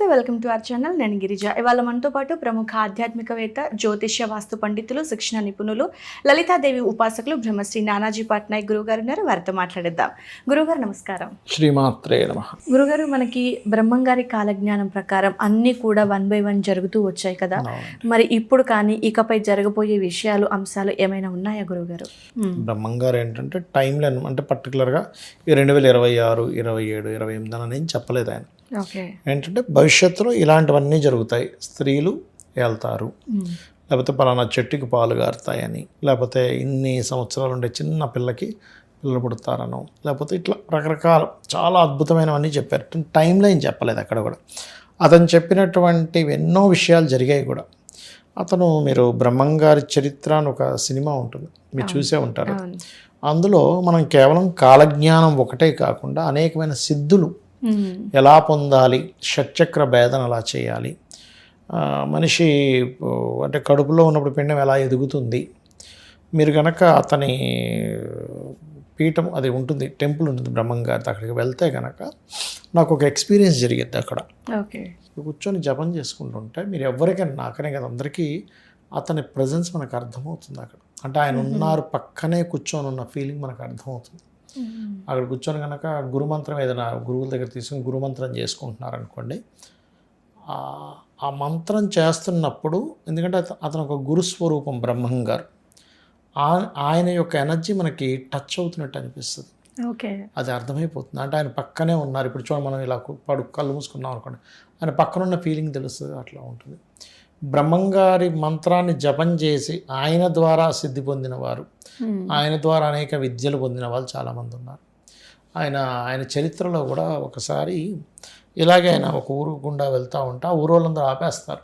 Welcome to our channel. నేను గిరిజ. ఇవాళ మనతో పాటు ప్రముఖ ఆధ్యాత్మికవేత్త, జ్యోతిష్య వాస్తు పండితులు, శిక్షణ నిపుణులు, లలితాదేవి ఉపాసకులు బ్రహ్మశ్రీ నానాజీ పట్నాయక్ గురుగారు ఉన్నారు. వారితో మాట్లాడిద్దాం. గురుగారు నమస్కారం. శ్రీమాత్రే నమః. గురుగారు, మనకి బ్రహ్మంగారి కాలజ్ఞానం ప్రకారం అన్నీ కూడా 1 by 1 జరుగుతూ వచ్చాయి కదా. మరి ఇప్పుడు కానీ ఇకపై జరగబోయే విషయాలు, అంశాలు ఏమైనా ఉన్నాయా గురుగారు? బ్రహ్మంగారు ఏంటంటే టైం లైన్ అంటే పర్టికులర్గా 2026, 27, 28 అని ఏం చెప్పలేదు ఆయన. ఏంటంటే భవిష్యత్తులో ఇలాంటివన్నీ జరుగుతాయి. స్త్రీలు వెళ్తారు, లేకపోతే పలానా చెట్టుకి పాలు గారుతాయని, లేకపోతే ఇన్ని సంవత్సరాలు ఉండే చిన్న పిల్లకి పిల్లలు పుడతారనో, లేకపోతే ఇట్లా రకరకాల చాలా అద్భుతమైనవన్నీ చెప్పారు. టైం లైన్ చెప్పలేదు అక్కడ కూడా. అతను చెప్పినటువంటి ఎన్నో విషయాలు జరిగాయి కూడా. మీరు బ్రహ్మంగారి చరిత్ర అని ఒక సినిమా ఉంటుంది, మీరు చూసే ఉంటారు. అందులో మనం కేవలం కాలజ్ఞానం ఒకటే కాకుండా అనేకమైన సిద్ధులు ఎలా పొందాలి, షట్చక్ర భేదన ఎలా చేయాలి, మనిషి అంటే కడుపులో ఉన్నప్పుడు పిండం ఎలా ఎదుగుతుంది, మీరు కనుక అతని పీఠం అది ఉంటుంది, టెంపుల్ ఉంటుంది బ్రహ్మంగారిది, అక్కడికి వెళ్తే కనుక నాకు ఒక ఎక్స్పీరియన్స్ జరిగింది. అక్కడ కూర్చొని జపం చేసుకుంటుంటే మీరు ఎవరికైనా, నాకనే కదా అందరికీ అతని ప్రజెన్స్ మనకు అర్థమవుతుంది అక్కడ. అంటే ఆయన ఉన్నారు, పక్కనే కూర్చొని ఉన్న ఫీలింగ్ మనకు అర్థమవుతుంది. అక్కడ కూర్చొని కనుక గురుమంత్రం ఏదైనా గురువుల దగ్గర తీసుకుని గురుమంత్రం చేసుకుంటున్నారనుకోండి, ఆ మంత్రం చేస్తున్నప్పుడు, ఎందుకంటే అతను ఒక గురుస్వరూపం బ్రహ్మంగారు, ఆయన యొక్క ఎనర్జీ మనకి టచ్ అవుతున్నట్టు అనిపిస్తుంది. అది అర్థమైపోతుంది. అంటే ఆయన పక్కనే ఉన్నారు. ఇప్పుడు చూడండి, మనం ఇలా కళ్ళు మూసుకున్నాం అనుకోండి, ఆయన పక్కనున్న ఫీలింగ్ తెలుస్తుంది. అట్లా ఉంటుంది. బ్రహ్మంగారి మంత్రాన్ని జపం చేసి ఆయన ద్వారా సిద్ధి పొందిన వారు, ఆయన ద్వారా అనేక విద్యలు పొందిన వాళ్ళు చాలామంది ఉన్నారు. ఆయన చరిత్రలో కూడా ఒకసారి ఇలాగే ఆయన ఒక ఊరు గుండా వెళ్తూ ఉంటే ఆ ఊరు వాళ్ళందరూ ఆపేస్తారు.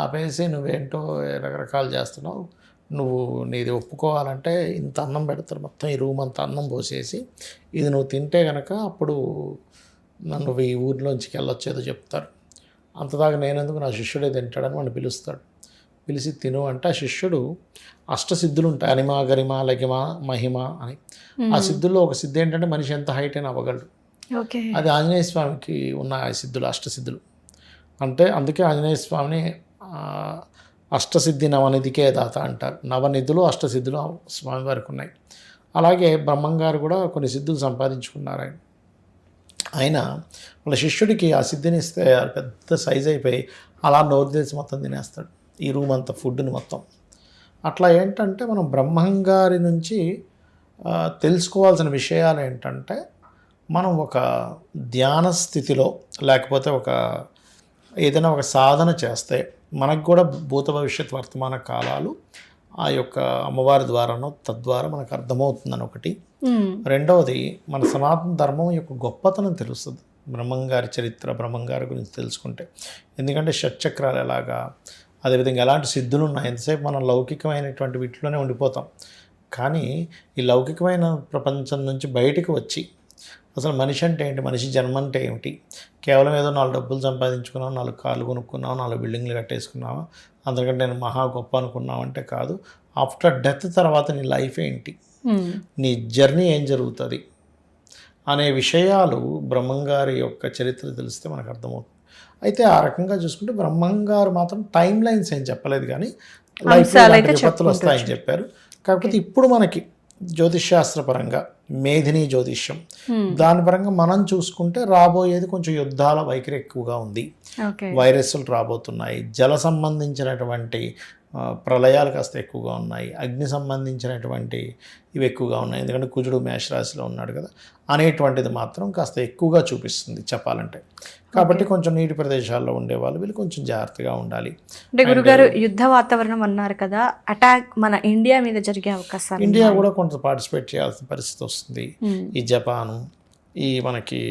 ఆపేసి నువ్వేంటో రకరకాలు చేస్తున్నావు, నువ్వు నీది ఒప్పుకోవాలంటే ఇంత అన్నం పెడతారు, మొత్తం ఈ రూమ్ అంతా అన్నం పోసేసి, ఇది నువ్వు తింటే కనుక అప్పుడు నన్ను ఈ ఊరిలోంచికి వెళ్ళొచ్చేదో చెప్తారు. అంతదాకా నేనెందుకు, నా శిష్యుడే తింటాడని వాడిని పిలుస్తాడు. పిలిచి తిను అంటే ఆ శిష్యుడు అష్టసిద్ధులు ఉంటాయి, అనిమ, గరిమ, లగిమ, మహిమ అని. ఆ సిద్ధుల్లో ఒక సిద్ధి ఏంటంటే మనిషి ఎంత హైట్ అయినా అవ్వగలడు. అది ఆంజనేయ స్వామికి ఉన్న సిద్ధులు, అష్టసిద్ధులు. అంటే అందుకే ఆంజనేయ స్వామిని అష్టసిద్ధి నవనిధికే దాత అంటారు. నవనిధులు అష్టసిద్ధులు స్వామివారికి ఉన్నాయి. అలాగే బ్రహ్మంగారు కూడా కొన్ని సిద్ధులు సంపాదించుకున్నారు. ఆయన వాళ్ళ శిష్యుడికి ఆ సిద్ధిని ఇస్తే పెద్ద సైజ్ అయిపోయి అలా నోరు తెరిచి మొత్తం తినేస్తాడు, ఈ రూమ్ అంతా ఫుడ్ని మొత్తం. అట్లా ఏంటంటే మనం బ్రహ్మంగారి నుంచి తెలుసుకోవాల్సిన విషయాలు ఏంటంటే, మనం ఒక ధ్యాన స్థితిలో లేకపోతే ఏదైనా ఒక సాధన చేస్తే మనకు కూడా భూత భవిష్యత్ వర్తమాన కాలాలు ఆ యొక్క అమ్మవారి ద్వారానో తద్వారా మనకు అర్థమవుతుందని ఒకటి. రెండవది, మన సనాతన ధర్మం యొక్క గొప్పతనం తెలుస్తుంది బ్రహ్మంగారి చరిత్ర, బ్రహ్మంగారి గురించి తెలుసుకుంటే. ఎందుకంటే షట్చక్రాలు ఎలాగా, అదేవిధంగా ఎలాంటి సిద్ధులు ఉన్నాయి. ఎంతసేపు మనం లౌకికమైనటువంటి వీటిలోనే ఉండిపోతాం. కానీ ఈ లౌకికమైన ప్రపంచం నుంచి బయటకు వచ్చి అసలు మనిషి అంటే ఏంటి, మనిషి జన్మ అంటే ఏమిటి, కేవలం ఏదో 4 డబ్బులు సంపాదించుకున్నాం, 4 కార్లు కొనుక్కున్నాం, 4 బిల్డింగ్లు కట్టేసుకున్నావా, అందుకంటే నేను మహా గొప్ప అనుకున్నావు అంటే కాదు. ఆఫ్టర్ డెత్ తర్వాత నీ లైఫ్ ఏంటి, నీ జర్నీ ఏం జరుగుతుంది అనే విషయాలు బ్రహ్మంగారి యొక్క చరిత్ర తెలిస్తే మనకు అర్థమవుతుంది. అయితే ఆ రకంగా చూసుకుంటే బ్రహ్మంగారు మాత్రం టైం లైన్స్ ఏం చెప్పలేదు, కానీ లైఫ్లో విపత్తులు వస్తాయని చెప్పారు. కాకపోతే ఇప్పుడు మనకి జ్యోతిష్శాస్త్రపరంగా మేధిని జ్యోతిష్యం, దాని పరంగా మనం చూసుకుంటే రాబోయేది కొంచెం యుద్ధాల వైఖరి ఎక్కువగా ఉంది, వైరస్లు రాబోతున్నాయి, జల సంబంధించినటువంటి ప్రళయాలు కాస్త ఎక్కువగా ఉన్నాయి, అగ్ని సంబంధించినటువంటి ఇవి ఎక్కువగా ఉన్నాయి. ఎందుకంటే కుజుడు మేషరాశిలో ఉన్నాడు కదా, అనేటువంటిది మాత్రం కాస్త ఎక్కువగా చూపిస్తుంది చెప్పాలంటే. కాబట్టి కొంచెం నీటి ప్రదేశాల్లో ఉండేవాళ్ళు వీళ్ళు కొంచెం జాగ్రత్తగా ఉండాలి. అంటే గురుగారు, యుద్ధ వాతావరణం అన్నారు కదా, అటాక్ మన ఇండియా మీద జరిగే అవకాశాలు, ఇండియా కూడా కొంచెం పార్టిసిపేట్ చేయాల్సిన పరిస్థితి వస్తుంది. ఈ జపాను, ఈ మనకి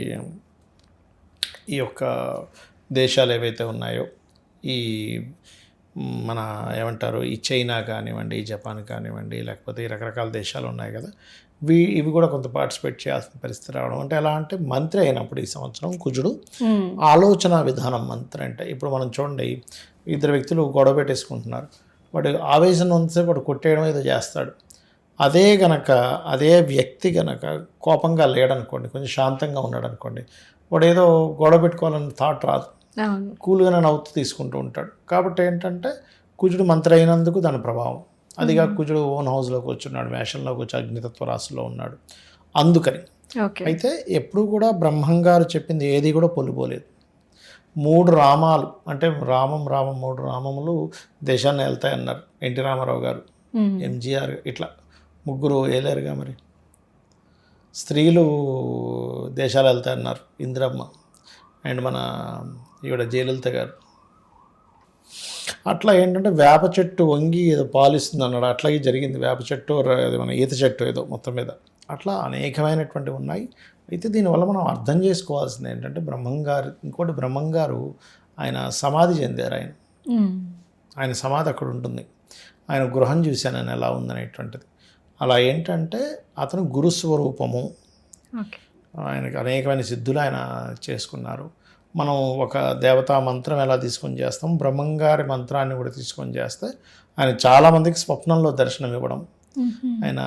ఈ యొక్క దేశాలు ఏవైతే ఉన్నాయో, ఈ మన ఏమంటారు, ఈ చైనా కానివ్వండి, ఈ జపాన్ కానివ్వండి, లేకపోతే ఈ రకరకాల దేశాలు ఉన్నాయి కదా, ఇవి కూడా కొంత పార్టిసిపేట్ చేయాల్సిన పరిస్థితి రావడం. అంటే ఎలా అంటే మంత్రి అయినప్పుడు ఈ సంవత్సరం కుజుడు ఆలోచన విధానం మంత్రి. అంటే ఇప్పుడు మనం చూడండి, 2 వ్యక్తులు గొడవ పెట్టేసుకుంటున్నారు, వాడు ఆవేశం ఉంచేసేపు వాడు కొట్టేయడం ఏదో చేస్తాడు. అదే వ్యక్తి గనక కోపంగా లేడనుకోండి, కొంచెం శాంతంగా ఉన్నాడు అనుకోండి, వాడు ఏదో గొడవ పెట్టుకోవాలని థాట్ రాదు. అవును. కూల్గానే నవ్వుతూ తీసుకుంటూ ఉంటాడు. కాబట్టి ఏంటంటే కుజుడు మంత్రి అయినందుకు దాని ప్రభావం. అదిగా కుజుడు ఓన్ హౌస్లోకి వచ్చున్నాడు, మేషంలోకి వచ్చి అగ్నితత్వ రాశిలో ఉన్నాడు. అందుకని ఓకే. అయితే ఎప్పుడు కూడా బ్రహ్మంగారు చెప్పింది ఏది కూడా పొలిపోలేదు. 3 రామాలు అంటే రామం 3 రామములు దేశాన్ని వెళ్తాయన్నారు ఎన్టీ రామారావు గారు, ఎంజీఆర్, ఇట్లా ముగ్గురు ఏలేరుగా. మరి స్త్రీలు దేశాలు వెళ్తాయన్నారు ఇందిరమ్మ అండ్ మన ఈవిడ జయలలిత గారు. అట్లా ఏంటంటే వేప చెట్టు వంగి ఏదో పాలిస్తుంది అన్నాడు, అట్లాగే జరిగింది. వేప చెట్టు అది మన ఈత చెట్టు ఏదో మొత్తం మీద అట్లా అనేకమైనటువంటివి ఉన్నాయి. అయితే దీనివల్ల మనం అర్థం చేసుకోవాల్సింది ఏంటంటే ఇంకోటి బ్రహ్మంగారు ఆయన సమాధి చెందారు. ఆయన సమాధి అక్కడ ఉంటుంది. ఆయన గృహం చూశాను నేను ఎలా ఉందనేటువంటిది. అలా ఏంటంటే అతను గురుస్వరూపము. ఆయనకి అనేకమైన సిద్ధులు ఆయన చేసుకున్నారు. మనం ఒక దేవతా మంత్రం ఎలా తీసుకొని చేస్తాం, బ్రహ్మంగారి మంత్రాన్ని కూడా తీసుకొని చేస్తే ఆయన చాలామందికి స్వప్నంలో దర్శనం ఇవ్వడం, ఆయన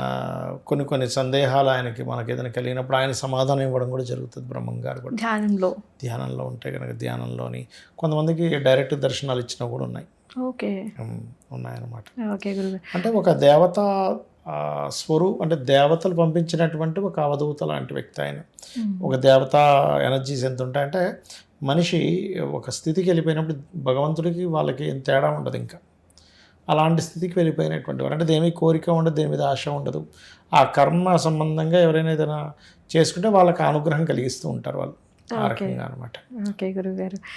కొన్ని సందేహాలు ఆయనకి మనకి ఏదైనా కలిగినప్పుడు ఆయన సమాధానం ఇవ్వడం కూడా జరుగుతుంది. బ్రహ్మంగారు కూడా ధ్యానంలో ఉంటే కనుక ధ్యానంలోని కొంతమందికి డైరెక్ట్ దర్శనాలు ఇచ్చినా కూడా ఉన్నాయి. ఉన్నాయన్నమాట. అంటే ఒక దేవత అంటే దేవతలు పంపించినటువంటి ఒక అవధూత లాంటి వ్యక్తి ఆయన. ఒక దేవత ఎనర్జీస్ ఎంత ఉంటాయంటే మనిషి ఒక స్థితికి వెళ్ళిపోయినప్పుడు భగవంతుడికి వాళ్ళకి ఏం తేడా ఉండదు. ఇంకా అలాంటి స్థితికి వెళ్ళిపోయినటువంటి వారు, అంటే దేని కోరిక ఉండదు, దేని మీద ఆశ ఉండదు. ఆ కర్మ సంబంధంగా ఎవరైనా ఏదైనా చేసుకుంటే వాళ్ళకి అనుగ్రహం కలిగిస్తూ ఉంటారు వాళ్ళు, ఆ రకంగా అనమాట. ఓకే గురుగారు.